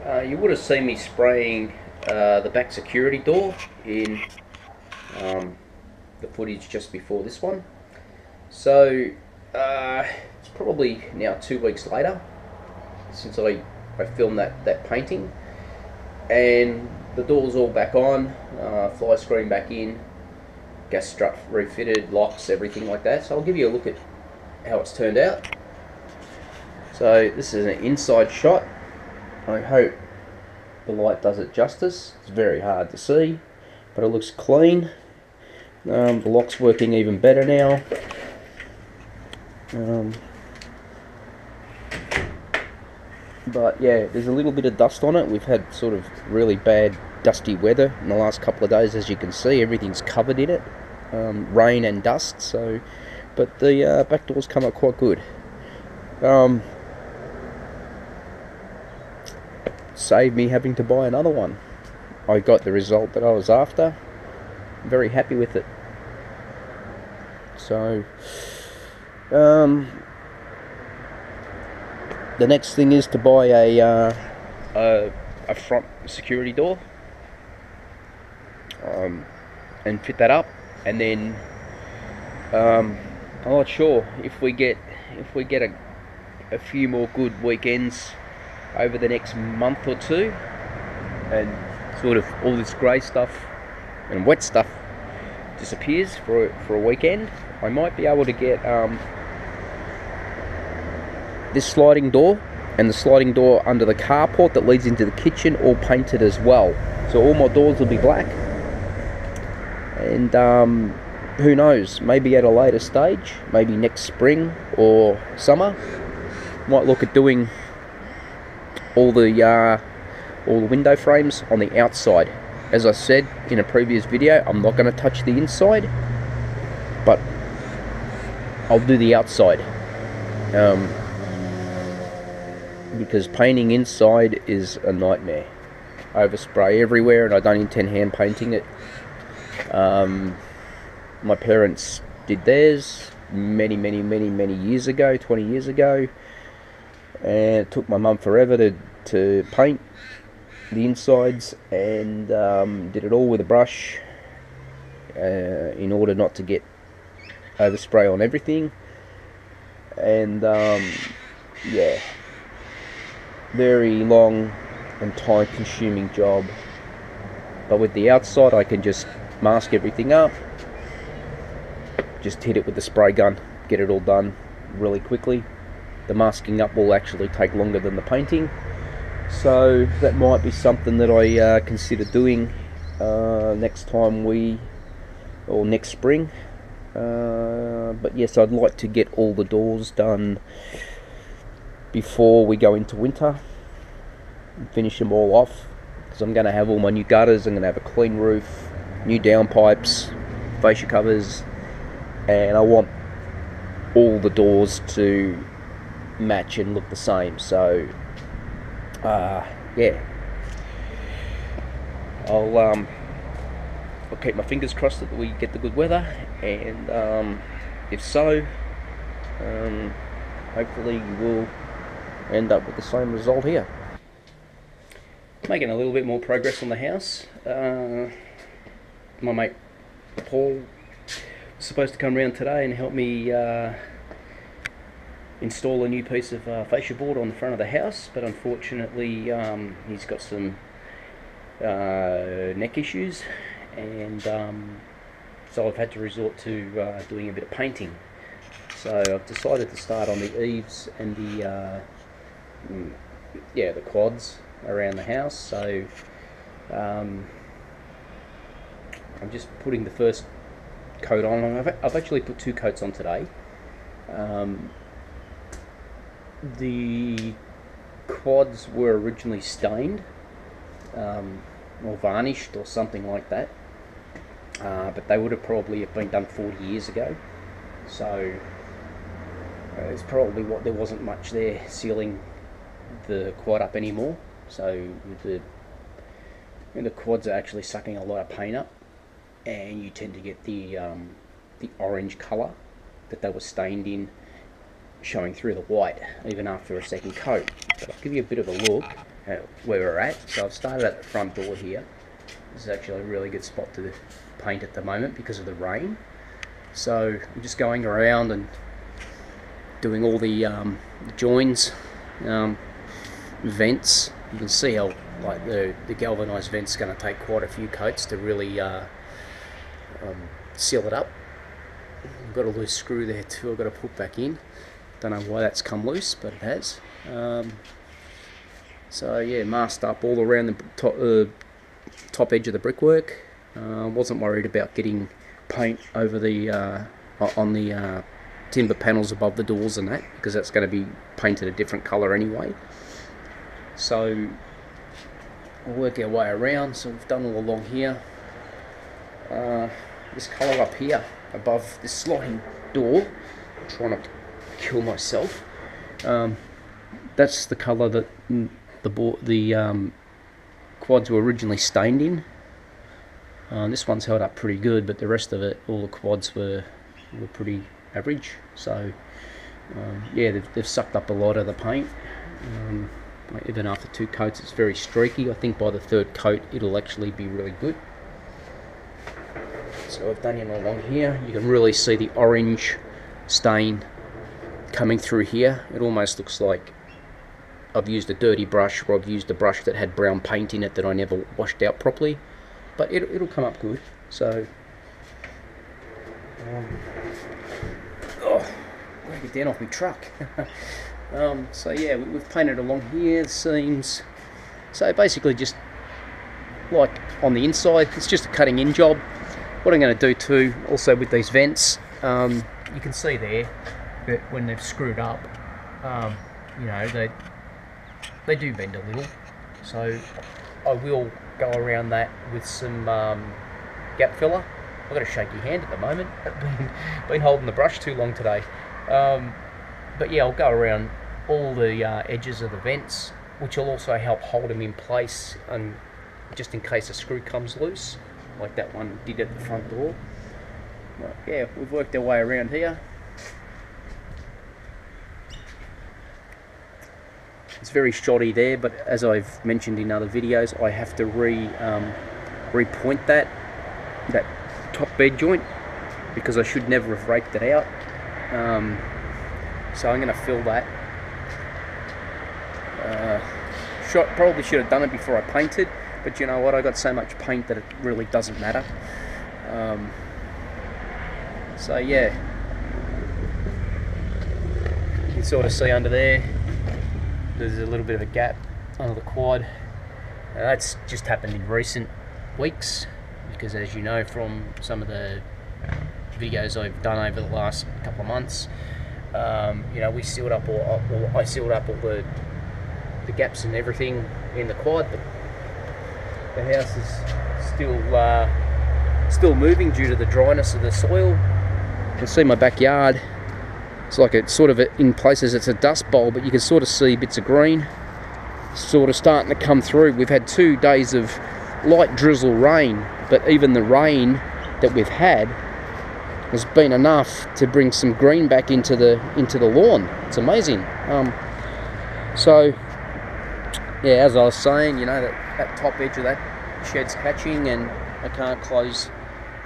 You would have seen me spraying the back security door in um, the footage just before this one. So it's probably now 2 weeks later since I filmed that painting, and the door's all back on, fly screen back in, gas strut refitted, locks, everything like that. So I'll give you a look at how it's turned out. So this is an inside shot. I hope the light does it justice. It's very hard to see, but it looks clean. The lock's working even better now. But yeah, there's a little bit of dust on it. We've had sort of really bad dusty weather in the last couple of days. As you can see, everything's covered in it, rain and dust. So, but the back doors come up quite good. Saved me having to buy another one. I got the result that I was after. Very happy with it. So the next thing is to buy a front security door, and fit that up, and then I'm not sure if we get a few more good weekends over the next month or two, and sort of all this grey stuff and wet stuff disappears for a weekend. I might be able to get this sliding door and the sliding door under the carport that leads into the kitchen all painted as well. So all my doors will be black, and who knows, maybe at a later stage, maybe next spring or summer, might look at doing all the window frames on the outside. As I said in a previous video, I'm not going to touch the inside, but I'll do the outside, because painting inside is a nightmare. I overspray everywhere, and I don't intend hand painting it. My parents did theirs many years ago, 20 years ago, and it took my mum forever to paint the insides, and did it all with a brush, in order not to get overspray on everything. And yeah, very long and time consuming job. But with the outside, I can just mask everything up, just hit it with the spray gun, get it all done really quickly. The masking up will actually take longer than the painting, so that might be something that I consider doing next spring. But yes, I'd like to get all the doors done before we go into winter and finish them all off, because I'm going to have all my new gutters, I'm going to have a clean roof, new downpipes, fascia covers, and I want all the doors to match and look the same. So yeah, I'll keep my fingers crossed that we get the good weather, and if so, hopefully we'll end up with the same result here. Making a little bit more progress on the house. My mate Paul was supposed to come around today and help me install a new piece of fascia board on the front of the house, but unfortunately he's got some neck issues, and so I've had to resort to doing a bit of painting. So I've decided to start on the eaves and the quads around the house. So I'm just putting the first coat on. I've actually put 2 coats on today. The quads were originally stained, or varnished or something like that, but they would have probably been done 40 years ago. So it's probably there wasn't much there sealing the quad up anymore. So the quads are actually sucking a lot of paint up, and you tend to get the orange colour that they were stained in showing through the white even after a second coat. But I'll give you a bit of a look. where we're at. So I've started at the front door here. This is actually a really good spot to paint at the moment because of the rain. So I'm just going around and doing all the joins, vents. You can see how like the galvanised vent's going to take quite a few coats to really seal it up. I've got a loose screw there too I've got to put back in. Don't know why that's come loose, but it has. So yeah, masked up all around the top edge of the brickwork. Wasn't worried about getting paint over the on the timber panels above the doors and that, because that's going to be painted a different colour anyway. So we'll work our way around. So we've done all along here. This colour up here above this sliding door, I'm trying not to kill myself. That's the colour that the quads were originally stained in. This one's held up pretty good, but the rest of it, all the quads were pretty average. So yeah, they've sucked up a lot of the paint. Even after 2 coats, it's very streaky. I think by the 3rd coat, it'll actually be really good. So I've done it along here. You can really see the orange stain coming through here. It almost looks like I've used a dirty brush, or I've used a brush that had brown paint in it that I never washed out properly. But it'll come up good. So gotta get down off my truck. So yeah, we've painted along here, the seams. So basically just like on the inside, it's just a cutting in job. What I'm going to do too, also with these vents, you can see there that when they've screwed up, you know, they do bend a little. So I will go around that with some gap filler. I've got a shaky hand at the moment. I've been holding the brush too long today. But yeah, I'll go around all the edges of the vents, which will also help hold them in place, and just in case a screw comes loose, like that one did at the front door. But yeah, we've worked our way around here. It's very shoddy there, but as I've mentioned in other videos, I have to repoint that top bed joint, because I should never have raked it out. So I'm going to fill that. Probably should have done it before I painted, but you know what, I got so much paint that it really doesn't matter. So yeah, you can sort of see under there, there's a little bit of a gap under the quad. That's just happened in recent weeks, because as you know from some of the videos I've done over the last couple of months, you know, we sealed up I sealed up all the gaps and everything in the quad, but the house is still moving due to the dryness of the soil. You can see my backyard. It's like it's sort of in places it's a dust bowl, but you can sort of see bits of green sort of starting to come through. We've had 2 days of light drizzle rain, but even the rain that we've had has been enough to bring some green back into the lawn. It's amazing. So yeah, as I was saying, you know, that top edge of that shed's catching, and I can't close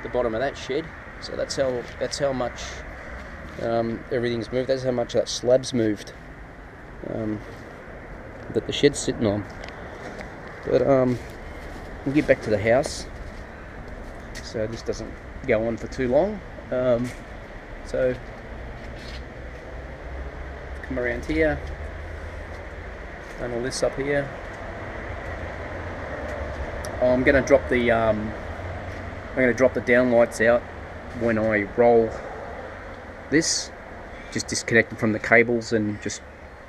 the bottom of that shed. So that's how much everything's moved. That's how much that slab's moved that the shed's sitting on. But we'll get back to the house, so this doesn't go on for too long. So come around here, done all this up here. I'm going to drop the downlights out when I roll this. Just disconnect them from the cables and just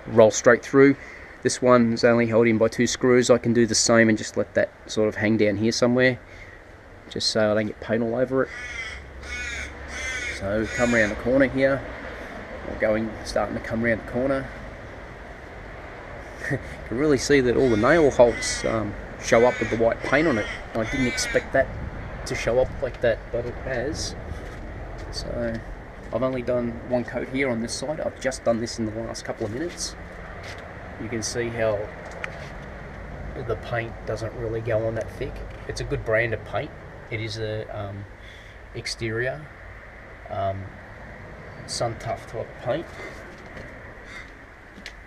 roll straight through. This one's only held in by 2 screws. I can do the same and just let that sort of hang down here somewhere, just so I don't get paint all over it. So come around the corner here. We're starting to come around the corner. You can really see that all the nail holes show up with the white paint on it. I didn't expect that to show up like that, but it has. So I've only done 1 coat here on this side. I've just done this in the last couple of minutes. You can see how the paint doesn't really go on that thick. It's a good brand of paint. It is a exterior sun tough type of paint.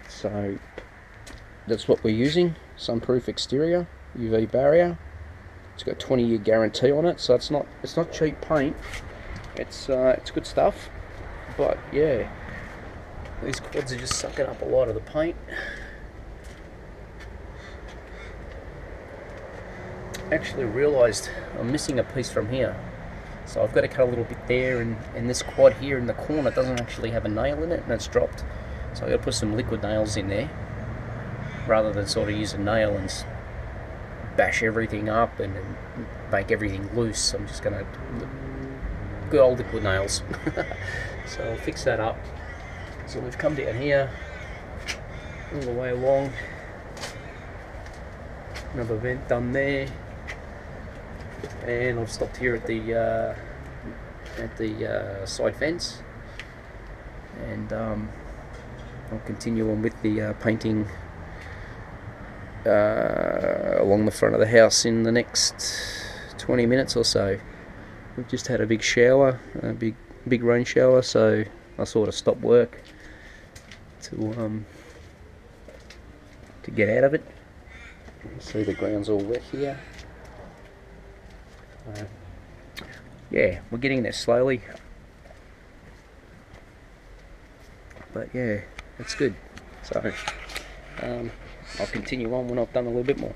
So that's what we're using. Sunproof exterior, UV barrier. It's got a 20-year guarantee on it, so it's not cheap paint. It's good stuff. But yeah, these quads are just sucking up a lot of the paint. Actually realised I'm missing a piece from here, so I've got to cut a little bit there, and this quad here in the corner doesn't actually have a nail in it, and it's dropped, so I've got to put some liquid nails in there rather than sort of use a nail and bash everything up and make everything loose. I'm just going to good old liquid nails. So I'll fix that up. So we've come down here all the way along, another vent done there, and I've stopped here at the side fence, and I'll continue on with the painting along the front of the house in the next 20 minutes or so. We've just had a big shower, a big rain shower, so I sort of stopped work to get out of it. You see the ground's all wet here. Yeah, we're getting there slowly, but yeah, it's good. So I'll continue on when I've done a little bit more.